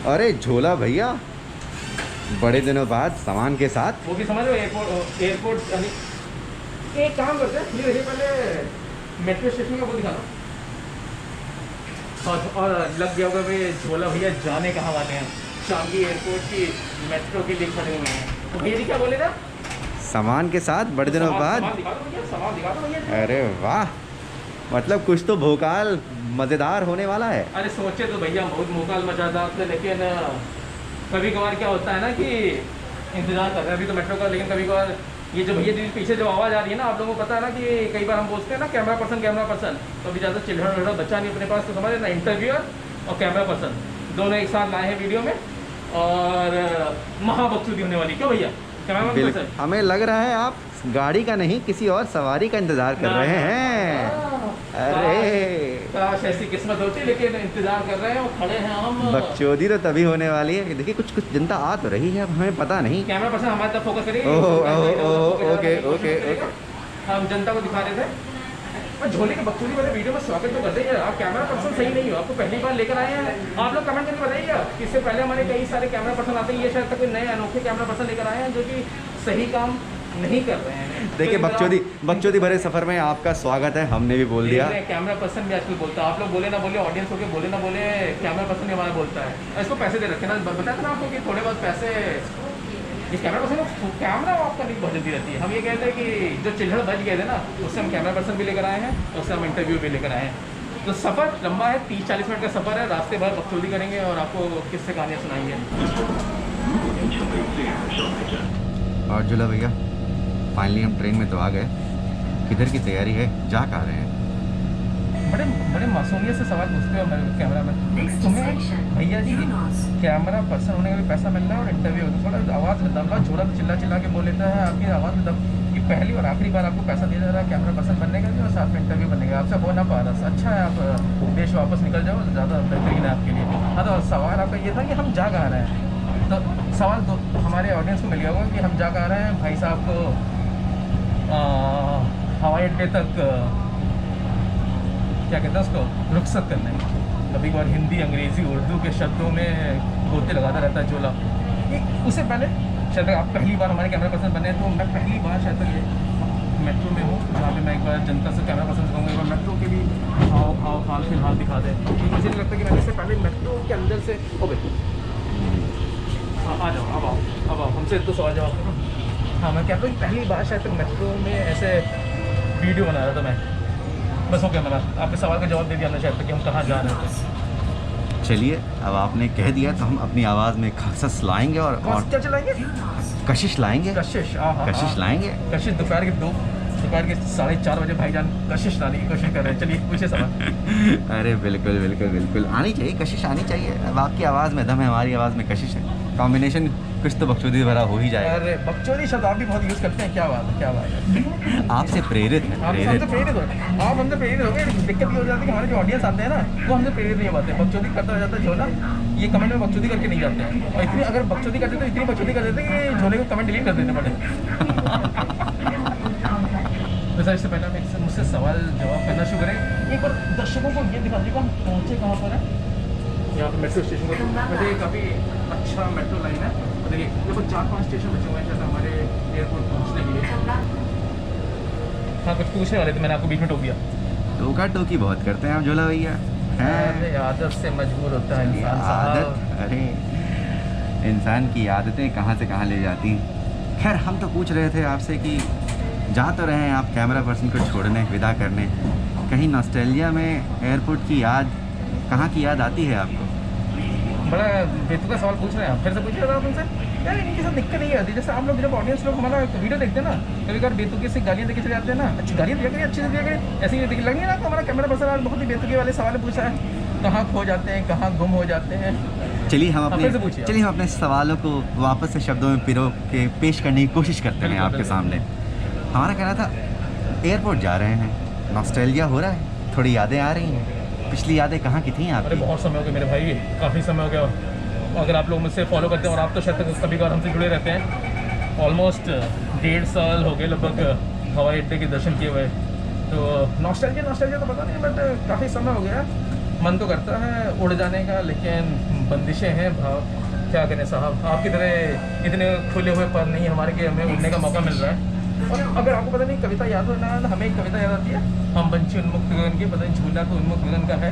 अरे झोला भैया, बड़े दिनों बाद सामान के साथ। वो भी समझ लो, एयरपोर्ट यानी एक काम करते हैं, ये पहले मेट्रो स्टेशन का वो दिखा दो। और लग गया होगा भाई झोला भैया जाने कहाँ वाले हैं, शामली एयरपोर्ट की मेट्रो के लिए खड़े हुए हैं। तो भैया जी क्या बोले था? सामान के साथ बड़े दिनों बाद। सामान दिखा दो भैया, सामान दिखा दो भैया। अरे वाह, मतलब कुछ तो भोकाल मज़ेदार होने वाला है। अरे सोचे तो भैया बहुत मोकाल मजादार थे, लेकिन कभी कभार क्या होता है ना कि इंतजार कर रहे हैं अभी तो मेट्रो का, लेकिन कभी कभार ये जो भैया जी पीछे जो आवाज़ आ रही है ना, आप लोगों को पता है ना कि कई बार हम बोलते हैं ना कैमरा पर्सन, तो अभी ज़्यादा चिल्हड़ बच्चा नहीं अपने पास, तो समझ ना इंटरव्यूअर और कैमरा पर्सन दोनों एक साथ लाए हैं वीडियो में, और महाबकचोदी होने वाली। क्यों भैया? कैमरा पर्सन हमें लग रहा है आप गाड़ी का नहीं किसी और सवारी का इंतजार कर रहे हैं। अरे काश ऐसी किस्मत होती, लेकिन इंतजार कर रहे हैं और खड़े हैं हम। बकचोदी तो तभी होने वाली है। देखिए कुछ जनता आ तो रही है, अब हमें पता नहीं। कैमरा पर्सन हमारे तरफ फोकस करिए। ओके। हम जनता को दिखा रहे थे। और झोले के बकचोदी वाले वीडियो में स्वागत तो करते हैं। आप कैमरा पर्सन सही नहीं हो, आपको पहली बार लेकर आए हैं। आप लोग कमेंट करके बताइए, इससे पहले हमारे कई सारे कैमरा पर्सन आते हैं, ये शायद तक कोई नए अनोखे कैमरा पर्सन लेकर आए हैं जो कि सही काम नहीं कर रहे हैं। देखिए बकचोदी भरे सफर में आपका स्वागत है, हमने भी बोल दिया। कैमरा पर्सन भी आजकल बोलता है, आप लोग बोले ना बोले, ऑडियंस होके बोले ना बोले, कैमरा पर्सन भी हमारा बोलता है। इसको पैसे दे रखे ना, बताया था ना आपको कि थोड़े बहुत पैसे इस कैमरा पर्सन को कैमरा ऑफ करने की बहुत जल्दी रहती है। हम ये कहते हैं कि जो चिल्हड़ बच गए थे ना, उससे हम कैमरा पर्सन भी लेकर आए हैं, उससे हम इंटरव्यू भी लेकर आए हैं। तो सफ़र लंबा है, 30-40 मिनट का सफ़र है, रास्ते भर बकचोदी करेंगे और आपको किससे कहानियाँ सुनाएंगे। और झूला भैया फाइनली हम ट्रेन में तो आ गए, किधर की तैयारी है, जा कहाँ रहे हैं? बड़े मासूमियत से सवाल पूछते हो मेरे कैमरा में, तुम्हें भैया जी कैमरा पर्सन होने का भी पैसा मिल रहा है और इंटरव्यू होता है, थोड़ा आवाज़ में दम लो, झोला तो चिल्ला के बोल लेता है, आपकी आवाज़ में दम। ये पहली और आखिरी बार आपको पैसा दिया जा रहा है कैमरा पर्सन बनने का भी और साथ में इंटरव्यू बनने का। आपसे हो ना पा रहा, अच्छा है आप देश वापस निकल जाओ, ज़्यादा बेहतरीन है आपके लिए। हाँ, तो सवाल आपका ये था कि हम जा कहाँ रहे हैं, तो सवाल तो हमारे ऑडियंस को मिल गया होगा कि हम जा कहाँ रहे हैं। भाई साहब को हवाई अड्डे तक क्या कहते हैं उसको, रुखसत करने। कभी कभार हिंदी अंग्रेज़ी उर्दू के शब्दों में गोते लगाता रहता है झोला। उससे पहले शायद आप पहली बार हमारे कैमरा पर्सन बने, तो मैं पहली बार शायद तक ये मेट्रो में हूँ जहाँ पे मैं एक बार जनता से कैमरा पर्सन कहूँगा, एक बार मेट्रो के भी हाल फिलहाल दिखा दें। मुझे नहीं लगता कि मैंने इससे पहले मेट्रो के अंदर से हो गए। हाँ आ जाओ, अब आओ हमसे तो सवाल जवाब करो। हाँ, मैं कहता हूँ पहली बार शायद तक मेट्रो में ऐसे वीडियो बना रहा था मैं। बस हो गया, मैंने आपके सवाल का जवाब दे दिया ना शायद तक कि हम कहाँ जा रहे थे। चलिए अब आपने कह दिया तो हम अपनी आवाज़ में खसस लाएंगे और क्या चलाएंगे? कशिश लाएंगे। कशिश लाएंगे। कशिश दोपहर के 4:30 बजे भाईजान कशिश लाने की कोशिश कर रहे हैं। चलिए पूछे सवाल। अरे बिल्कुल आनी चाहिए, कशिश आनी चाहिए। अब आपकी आवाज़ में दम है, हमारी आवाज़ में कशिश है, कॉम्बिनेशन कुछ तो बकचोदी भरा हो ही जाएगा। अरे बकचोदी शब्द आप भी बहुत यूज़ करते हैं, क्या बात है। आपसे प्रेरित है। आप हमसे प्रेरित हो गए। दिक्कत ये हो जाती है कि हमारे जो ऑडियंस आते हैं ना, वो हमसे प्रेरित नहीं हो पाते, बकचोदी करता रह जाता है झोला। ये कमेंट में बकचोदी करके नहीं जाते हैं, और इतनी अगर बकचोदी करते तो इतनी बकचोदी कर देते कि झोले को कमेंट डिलीट कर देने पड़े। वैसे इससे पहले हम मुझसे सवाल जवाब करना शुरू करें, एक बार दर्शकों को ये दिखा दीजिए हम पहुँचे कहाँ पर है। यहाँ पर मेट्रो स्टेशन पर वैसे काफ़ी अच्छा मेट्रो लाइन है। देखिए लगभग 4-5 स्टेशन बचे हुए हैं शायद हमारे एयरपोर्ट पहुँचने के लिए। हाँ, कुछ पूछने वाले थे, मैंने आपको बीच में टोक दिया। टोका टोकी बहुत करते हैं आप झोला भैया। अरे आदत से मजबूर होता है इंसान। आदत, अरे इंसान की आदतें कहाँ से कहाँ ले जाती हैं। खैर हम तो पूछ रहे थे आपसे कि जा तो रहे हैं आप कैमरा पर्सन को छोड़ने, विदा करने, कहीं नॉस्टैल्जिया में एयरपोर्ट की याद, कहाँ की याद आती है आपको? बड़ा बेतुका सवाल पूछ रहे हैं आप, फिर से पूछिए आप उनसे। यार इनके साथ दिक्कत नहीं आती, जैसे आप लोग जब ऑडियंस लोग हमारा वीडियो देखते हैं ना, कभी कभी बेतुके से गालियाँ देके चले जाते हैं ना, अच्छी गालियाँ दिया करिए, अच्छी से दिया करिए, ऐसे ही लगे ना। तो हमारा कैमरा पर्सन आज बहुत ही बेतुके वाले सवाल पूछा है, कहाँ खो जाते हैं, कहाँ गुम हो जाते हैं। चलिए हम अपने सवालों को वापस से शब्दों में पिरो के पेश करने की कोशिश करते हैं आपके सामने। हमारा कहना था एयरपोर्ट जा रहे हैं, नॉस्टैल्जिया हो रहा है, थोड़ी यादें आ रही हैं। पिछली यादें कहाँ की थी आपकी? अरे बहुत समय हो गया मेरे भाई, काफ़ी समय हो गया। अगर आप लोग मुझसे फॉलो करते हैं और आप तो शायद तक कभी कभार हमसे जुड़े रहते हैं, ऑलमोस्ट 1.5 साल हो गए लगभग हवाई अड्डे के दर्शन किए हुए। तो नॉस्टैल्जिया तो पता नहीं, बट काफ़ी समय हो गया। मन तो करता है उड़ जाने का, लेकिन बंदिशें हैं भाव, क्या करें साहब, आपकी तरह इतने खुले हुए पर नहीं हमारे कि हमें उड़ने का मौका मिल रहा है। और अगर आपको पता नहीं कविता याद हो ना, हमें एक कविता याद आती है, हम पंछी उन्मुक्त गगन के, पता नहीं झूला तो उन्मुक्त गगन का है,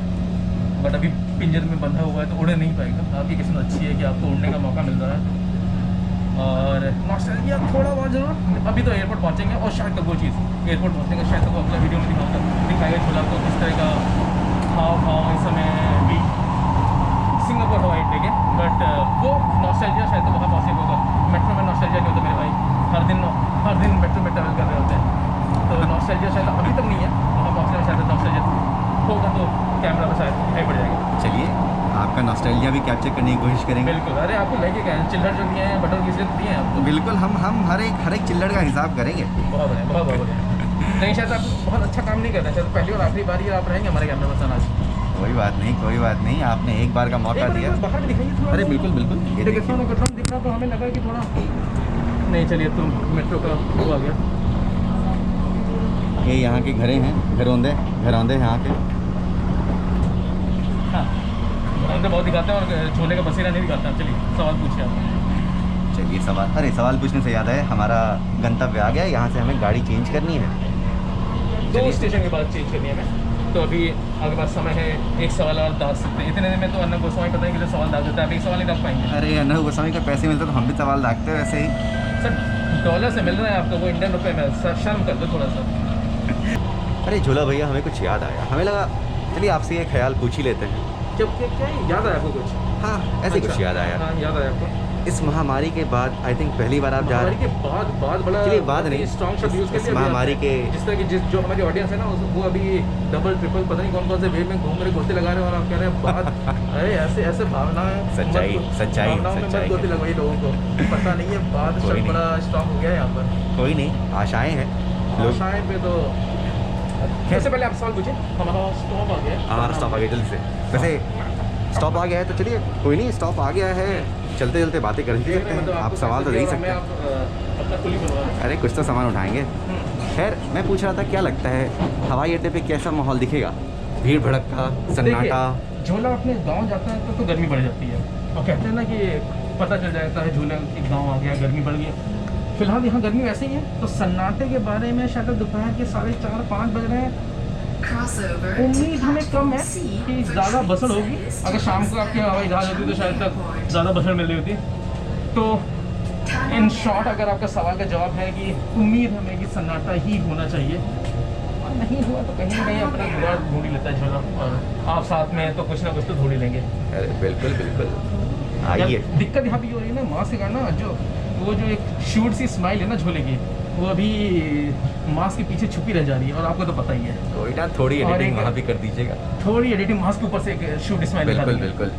बट अभी पिंजर में बंधा हुआ है तो उड़ नहीं पाएगा। आपकी किस्मत अच्छी है कि आपको उड़ने का मौका मिल रहा है। और नॉस्टैल्जिया थोड़ा बहुत जरूर, अभी तो एयरपोर्ट पहुंचेंगे और शायद तक वो चीज़ एयरपोर्ट पहुंचने का शायद तक वो अगला वीडियो में दिखाएगा झूला को किस तरह का हाव इस समय भी सिंगापुर हवाई अड्डे के। बट वो नॉस्टैल्जिया शायद तो वहाँ पॉसिबल होगा। मेट्रो में नॉस्टैल्जिया नहीं होता मेरे भाई, हर दिन मेट्रो में ट्रैवल कर रहे होते हैं, तो नॉस्टैल्जिया शायद अभी तक नहीं है, वहाँ पहुँचने में शायद नॉस्टैल्जिया होगा तो कैमरा में शायद दिखाई पड़ जाएगा। चलिए आपका नॉस्टैल्जिया भी कैप्चर करने की कोशिश करेंगे। बिल्कुल, अरे आपको लेके गए हैं, चिल्लर जो दिए हैं, बटर की स्लिप दिए हैं आपको। बिल्कुल, हम हर एक चिल्लड़ का हिसाब करेंगे। बहुत बढ़िया, बहुत बढ़िया। नहीं शायद आप बहुत अच्छा काम नहीं कर रहे हैं, शायद पहली और आखिरी बार ही आप रहेंगे हमारे कैमरा पर्सन आज। कोई बात नहीं, आपने एक बार का मौका दिया। बाहर भी दिखाइए थोड़ा। अरे बिल्कुल ये देखिए। दिख रहा तो हमें लगा कि थोड़ा नहीं, चलिए तुम मेट्रो का वो आ गया। ये यहाँ के घरे हैं, घरौंदे यहाँ के। हाँ, हम तो बहुत दिखाते हैं और झोले का बसेरा नहीं दिखाते हैं। चलिए सवाल पूछिए आप। चलिए सवाल पूछने से याद है, हमारा गंतव्य आ गया, यहाँ से हमें गाड़ी चेंज करनी है। 2 स्टेशन के बाद चेंज करनी है हमें, तो अभी आपके पास समय है, एक सवाल और दाग सकते हैं। इतने दिन में तो अन्ना गोस्वामी पता नहीं कि सवाल दाग देता है, आप एक सवाल नहीं दाग पाएंगे। अरे अन्ना गोस्वामी के पैसे मिलते तो हम भी सवाल दागते हैं वैसे ही। सर डॉलर से मिल रहा है आपको, वो इंडियन रुपये में, सर शर्म कर दो थोड़ा सा। अरे झोला भैया, हमें कुछ याद आया, हमें लगा चलिए आपसे ये ख्याल पूछ ही लेते हैं। जब क्या याद आया आपको कुछ? हाँ, ऐसे कुछ याद आया। हाँ, याद आया आपको। इस महामारी के बाद आई थिंक पहली बार आप जा रहे हैं। के बाद बड़ा चलिए बाद नहीं, स्ट्रॉन्ग शब्द यूज़ इस महामारी के जिस तरह की जो हमारी ऑडियंस है ना, वो अभी डबल ट्रिपल पता नहीं कौन से वेव में घूम रहे, गोते लगा रहे हैं और आप कह रहे हैं बाद अरे ऐसे भावनाएं, सच्चाई भावनाओं में मत गोते लगवाइए लोगों को, पता नहीं है बाद शब्द बड़ा स्ट्रॉन्ग हो गया है यहाँ पर। कोई नहीं, आशाएं हैं लोग। आशाएं पे तो सबसे पहले आप सवाल पूछिए। हमारा स्टॉप आ गया। हमारा स्टॉप आ गया जल्दी से। वैसे स्टॉप आ गया है तो चलिए कोई नहीं, स्टॉप आ गया है, चलते चलते बातें कर सकते हैं। आप सवाल तो दे ही सकते हैं। अपना कुली बनवा। अरे कुछ तो सामान उठाएंगे। खैर मैं पूछ रहा था क्या लगता है हवाई अड्डे पे कैसा माहौल दिखेगा? भीड़ भड़का, सन्नाटा? झोला अपने गांव जाता है तो गर्मी बढ़ जाती है, और कहते हैं ना कि पता चल जाता है झोला कि गांव आ गया, गर्मी बढ़ गई। फिलहाल यहाँ गर्मी वैसे ही है, तो सन्नाटे के बारे में शायद दोपहर के 4:30-5 बज रहे हैं। उम्मीद हमें कम है कि ज़्यादा बसड़ होगी। अगर शाम को आपकी हवाई जहाज होती तो शायद तक ज़्यादा बसड़ मिल रही होती। तो इन शॉर्ट अगर आपका सवाल का जवाब है कि उम्मीद हमें कि सन्नाटा ही होना चाहिए, और नहीं हुआ तो कहीं ना कहीं अपना जुगाड़ ढूंढ ही लेता है झोला, और आप साथ में तो कुछ ना कुछ तो ढूंढ ही लेंगे। अरे बिल्कुल आइए। दिक्कत यहाँ भी हो रही है ना मास्क के कारण, जो वो जो एक शूट सी स्माइल है ना झोले की, वो अभी मास्क के पीछे छुपी रह जा रही है, और आपको तो पता ही है। कोई ना, थोड़ी एडिटिंग वहाँ भी कर दीजिएगा। थोड़ी एडिटिंग मास्क के ऊपर से एक शूट स्माइल बिल्कुल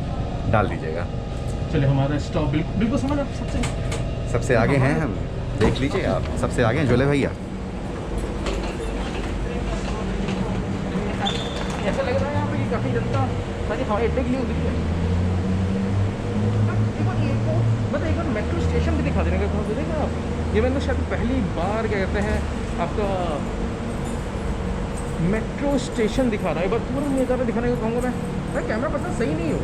डाल दीजिएगा। चलिए हमारा स्टॉप बिल्कुल समझ आप सबसे आगे हैं हम, देख लीजिए आप, सबसे आगे हैं झोले भैया। ऐसा लग रहा है यहाँ पे काफ़ी जनता सारी हवाई अड्डे के लिए उतरी है। मतलब एक बार मेट्रो स्टेशन भी दिखा देने का बहुत देगा आप। ये मैंने शायद पहली बार क्या कहते हैं आपका मेट्रो स्टेशन दिखा रहा है। एक बार पूरा नज़ारा दिखाने को कहूँगा मैं कैमरा पर्सन सही नहीं हो,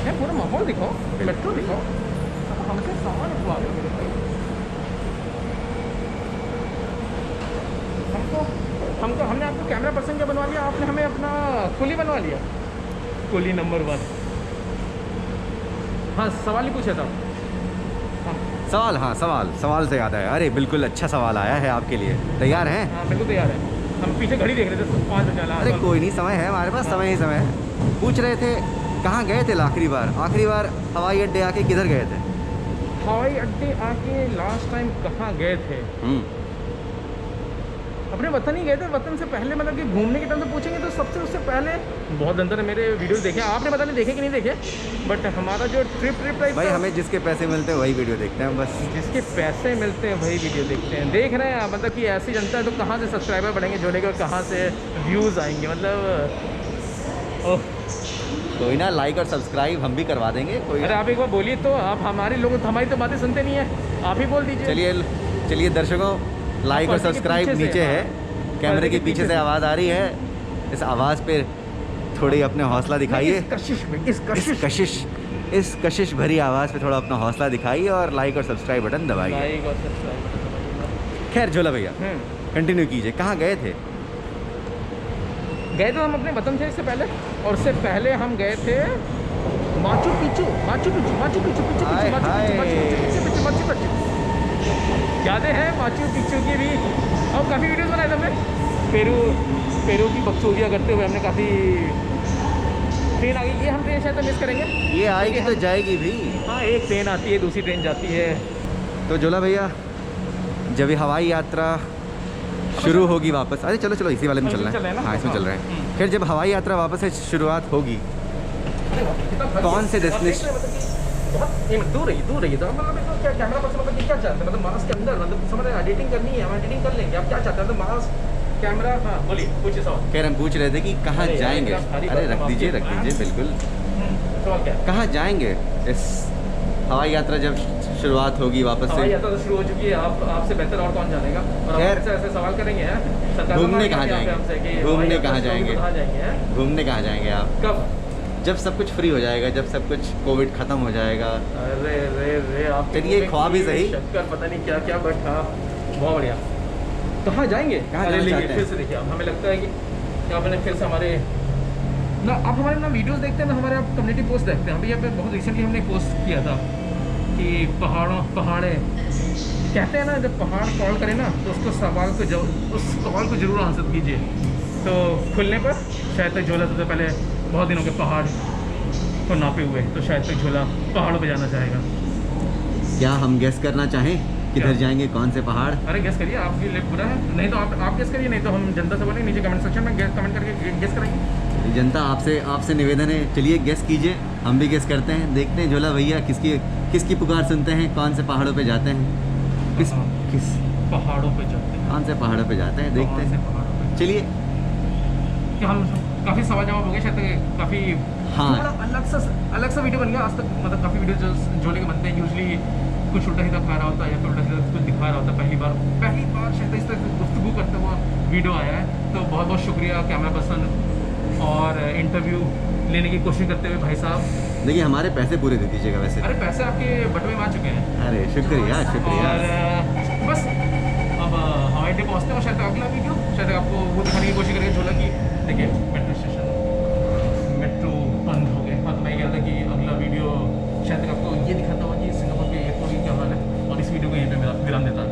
मैं पूरा माहौल दिखाओ, मेट्रो दिखाओ, हमसे सामान उठवा रहे हो मेरे भाई। हमने आपको कैमरा पर्सन क्या बनवा लिया, आपने हमें अपना कुली बनवा लिया, कुली नंबर 1। हाँ सवाल ही पूछा था। सवाल से याद आया। अरे बिल्कुल अच्छा सवाल आया है आपके लिए, तैयार हैं? हाँ बिल्कुल तैयार है। हम पीछे घड़ी देख रहे थे 5 बजे। अरे कोई नहीं, समय है हमारे पास, समय है। पूछ रहे थे कहाँ गए थे आखिरी बार हवाई अड्डे आके किधर गए थे? हवाई अड्डे आके लास्ट टाइम कहाँ गए थे? अपने वतन ही गए थे। वतन से पहले मतलब कि घूमने के टाइम तो पूछेंगे तो सबसे उससे पहले बहुत अंदर है। मेरे वीडियो देखे आपने, पता नहीं देखे कि नहीं देखे, बट हमारा जो ट्रिप टाइप भाई हमें जिसके पैसे मिलते हैं वही वीडियो देखते हैं बस। जिसके पैसे मिलते हैं वही वीडियो देखते हैं। देख रहे हैं मतलब कि ऐसी जनता है तो कहाँ से सब्सक्राइबर बढ़ेंगे झोले के और कहाँ से व्यूज़ आएंगे। मतलब ओह कोई ना, लाइक और सब्सक्राइब हम भी करवा देंगे। कोई अरे आप एक बार बोलिए तो, आप हमारे लोग हमारी तो बातें सुनते नहीं है, आप ही बोल दीजिए। चलिए दर्शकों, लाइक और सब्सक्राइब नीचे है, कैमरे के पीछे से आवाज़ आ रही है। इस आवाज़ पे थोड़ी अपने हौसला दिखाइए। इस कशिश इस कशिश भरी आवाज़ पे थोड़ा अपना हौसला दिखाइए और लाइक और सब्सक्राइब बटन दबाइए। लाइक और सब्सक्राइब। खैर झोला भैया कंटिन्यू कीजिए, कहाँ गए थे? गए तो हम अपने वतन थे इससे पहले, और उससे पहले हम गए थे माचू पिचू। यादें हैं माचू पिचू की भी, और काफ़ी वीडियोस बनाए थे हमने। पेरू की बकचोदियाँ करते हुए हमने काफ़ी। ट्रेन आ गई, ये हम ट्रेन शायद मिस करेंगे। ये आएगी तो जाएगी भी। हाँ, एक ट्रेन आती है, दूसरी ट्रेन जाती है। तो झोला भैया जब ये हवाई यात्रा शुरू होगी वापस, अरे चलो इसी वाले में चल रहा है। हाँ, इसमें चल रहा है। फिर जब हवाई यात्रा वापस से शुरुआत होगी, कौन से डेस्टिनेशन? बहुत दूर रही तो मतलब इसको क्या कैमरा पर्सन मतलब क्या चाहते हैं, मतलब मास्क के अंदर मतलब समझ रहे हैं, एडिटिंग करनी है, हम एडिटिंग कर लेंगे। आप क्या चाहते हैं तो मास्क कैमरा? हाँ बोलिए, पूछिए सवाल। खैर हम पूछ रहे थे कि कहाँ जाएंगे। अरे रख दीजिए बिल्कुल। सवाल क्या? कहाँ जाएंगे इस हवाई यात्रा जब शुरुआत होगी वापस हवाई से? यात्रा तो शुरू हो चुकी है, आपसे बेहतर और कौन जानेगा। और खैर, आपसे ऐसे सवाल करेंगे सरकार घूमने कहाँ जाएंगे? घूमने कहाँ जाएंगे? घूमने कहाँ जाएंगे आप? कब? जब सब कुछ फ्री हो जाएगा, जब सब कुछ कोविड खत्म हो जाएगा। अरे आप चलिए ख्वाब ही सही। शक्कर पता नहीं क्या क्या, बट हाँ बहुत बढ़िया। कहाँ जाएंगे? कहाँ जाना चाहते हैं? फिर से देखिए, हमें लगता है कि आपने फिर से हमारे ना, आप हमारे ना वीडियोस देखते हैं ना, हमारे आप कम्युनिटी पोस्ट देखते हैं। अभी यहाँ पे बहुत रिसेंटली हमने पोस्ट किया था कि पहाड़े कहते हैं ना, जब पहाड़ कॉल करे ना तो उसको उस सवाल को जरूर आंसर कीजिए। तो खुलने पर शायद तक झोला सबसे पहले बहुत दिनों के पहाड़ को नापे हुए, तो शायद तक झोला पहाड़ों पे जाना चाहेगा। क्या हम गेस करना चाहें किधर क्या? जाएंगे, कौन से पहाड़? अरे गेस करिए, आपके लिए बुरा है। नहीं तो आप गेस करिए, नहीं तो हम जनता से बोलेंगे नीचे कमेंट सेक्शन में कमेंट करके गेस करेंगे। जनता आपसे निवेदन है, चलिए गेस कीजिए, हम भी गेस करते हैं। देखते हैं झोला भैया किसकी पुकार सुनते हैं, कौन से पहाड़ों पे जाते हैं, किस पहाड़ों पे जाते हैं, कौन से पहाड़ों पे जाते हैं, देखते हैं। चलिए कि हम काफ़ी सवाल जवाब हो गए, शायद काफ़ी। हाँ, अलग सा वीडियो बन गया आज तक। मतलब काफ़ी वीडियो जो झोले के बनते हैं, यूजली कुछ उल्टा सीधा खा रहा होता है या फिर उल्टा सीधा कुछ दिखा रहा होता है। पहली बार शायद इस तरह गुफ्तगू करते हुआ वीडियो आया है, तो बहुत बहुत शुक्रिया कैमरा पर्सन और इंटरव्यू लेने की कोशिश करते हुए भाई साहब। देखिए हमारे पैसे पूरे दे दीजिएगा वैसे। अरे पैसे आपके बटवे में आ चुके हैं। अरे शुक्रिया। और बस अब हवाई अड्डे पहुँचते हैं, और शायद अगला वीडियो शायद आपको वो दिखाने की कोशिश करेंगे झोला की। देखिए मेट्रो बंद हो गए। हाँ, तो मैं कह रहा था कि अगला वीडियो शायद आपको ये दिखाता हुआ कि सिंगापुर के एयरपोर्ट की क्या हाल है, और इस वीडियो को यहीं पे मेरा विराम देता है।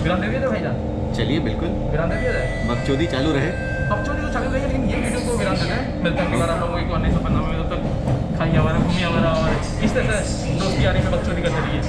विराम दे दिया था भाईजान? चलिए बिल्कुल, विराम दे दिया जाए। बकचोदी चालू रहे। बकचोदी तो चालू रहेगी, लेकिन ये वीडियो को विराम देते हैं। मिलते हैं अगला हम लोगों को अन्य सफरनामे में। तब तक खाइए हमारा, घूमिए हमारा, और इस तरह से दोस्ती यारी में बकचोदी करते रहिए।